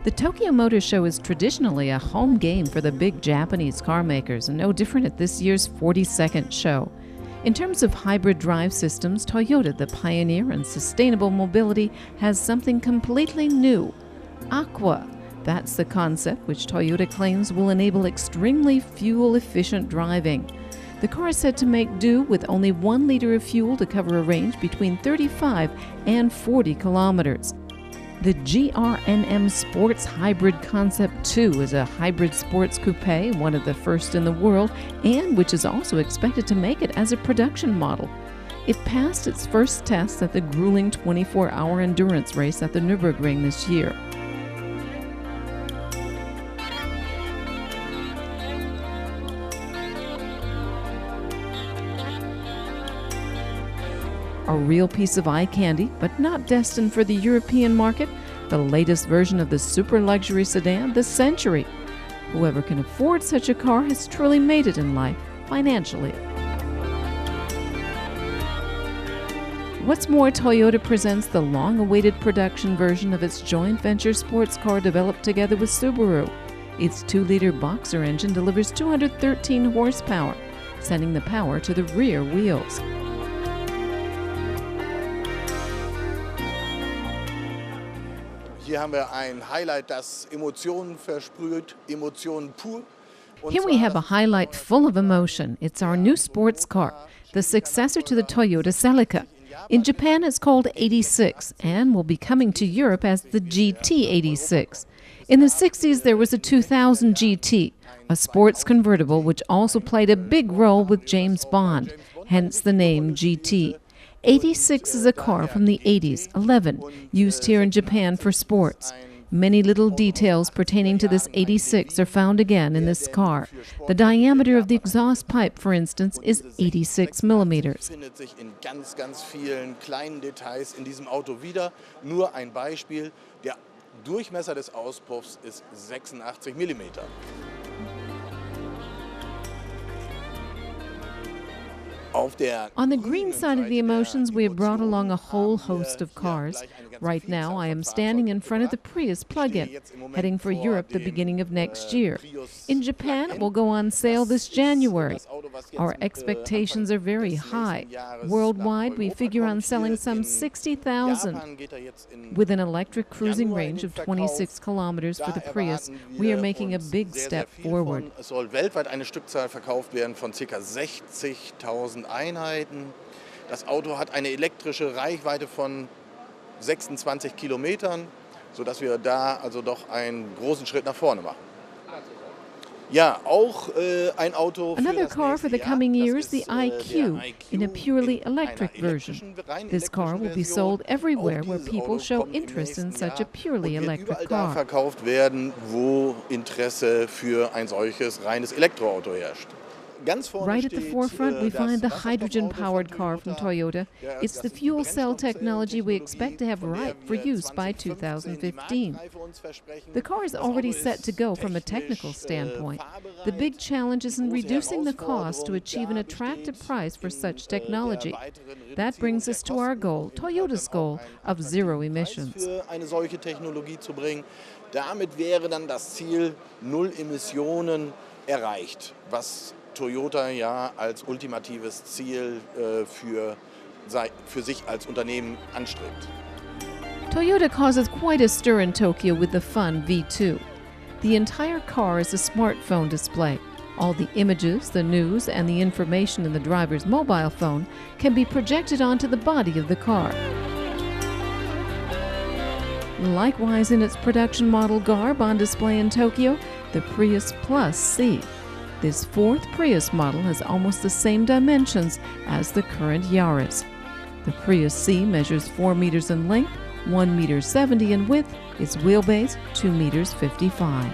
The Tokyo Motor Show is traditionally a home game for the big Japanese car makers, and no different at this year's 42nd show. In terms of hybrid drive systems, Toyota, the pioneer in sustainable mobility, has something completely new: Aqua. That's the concept which Toyota claims will enable extremely fuel-efficient driving. The car is said to make do with only 1 liter of fuel to cover a range between 35 and 40 kilometers. The GRNM Sports Hybrid Concept 2 is a hybrid sports coupe, one of the first in the world, and which is also expected to make it as a production model. It passed its first test at the grueling 24-hour endurance race at the Nürburgring this year. A real piece of eye candy, but not destined for the European market, the latest version of the super luxury sedan, the Century. Whoever can afford such a car has truly made it in life, financially. What's more, Toyota presents the long-awaited production version of its joint venture sports car developed together with Subaru. Its 2-liter Boxer engine delivers 213 horsepower, sending the power to the rear wheels. Hier haben wir ein Highlight, das Emotionen versprüht, Emotionen pur. Here we have a highlight full of emotion. It's our new sports car, the successor to the Toyota Celica. In Japan, it's called 86 and will be coming to Europe as the GT86. In the 60s, there was a 2000 GT, a sports convertible which also played a big role with James Bond, hence the name GT. 86 is a car from the 80s, 11, used here in Japan for sports. Many little details pertaining to this 86 are found again in this car. The diameter of the exhaust pipe, for instance, is 86 millimeters. Findet sich in ganz vielen kleinen Details in diesem Auto wieder. Nur ein Beispiel: der Durchmesser des Auspuffs ist 86 Millimeter. On the green side of the emotions, we have brought along a whole host of cars. Right now, I am standing in front of the Prius plug-in, heading for Europe the beginning of next year. In Japan, it will go on sale this January. Our expectations are very high. Worldwide, we figure on selling some 60,000. With an electric cruising range of 26 kilometers for the Prius, we are making a big step forward. Es soll weltweit eine Stückzahl verkauft werden von ca. 60.000 Einheiten. Das Auto hat eine elektrische Reichweite von 26 Kilometern, sodass wir da also doch einen großen Schritt nach vorne machen. Ja, auch ein Auto für Another das car nächste for the Jahr, coming das years, ist, the der IQ, in a purely in einer electric version. rein This car will be elektrischen sold Version. everywhere Auch where dieses people Auto show kommt im interest in nächsten such a Jahr purely und wird electric überall da car. verkauft werden, wo Interesse für ein solches reines Elektroauto herrscht. Ganz vorne Right at the steht, forefront, we das find the Wasserstoffauto hydrogen-powered von car from Toyota. Toyota. It's the fuel cell technology we expect to have ripe for use by 2015. The car is already set to go from a technical standpoint. The big challenge is in reducing the cost to achieve an attractive price for such technology. That brings us to our goal, Toyota's goal, of zero emissions. Für eine solche Technologie zu bringen. Damit wäre dann das Ziel Null Emissionen erreicht, was Toyota ja als ultimatives Ziel für sich als Unternehmen anstrebt. Toyota causes quite a stir in Tokyo with the Fun V2. The entire car is a smartphone display. All the images, the news, and the information in the driver's mobile phone can be projected onto the body of the car. Likewise, in its production model garb on display in Tokyo, the Prius Plus C. This fourth Prius model has almost the same dimensions as the current Yaris. The Prius C measures 4 meters in length, 1 meter 70 in width, its wheelbase 2 meters 55.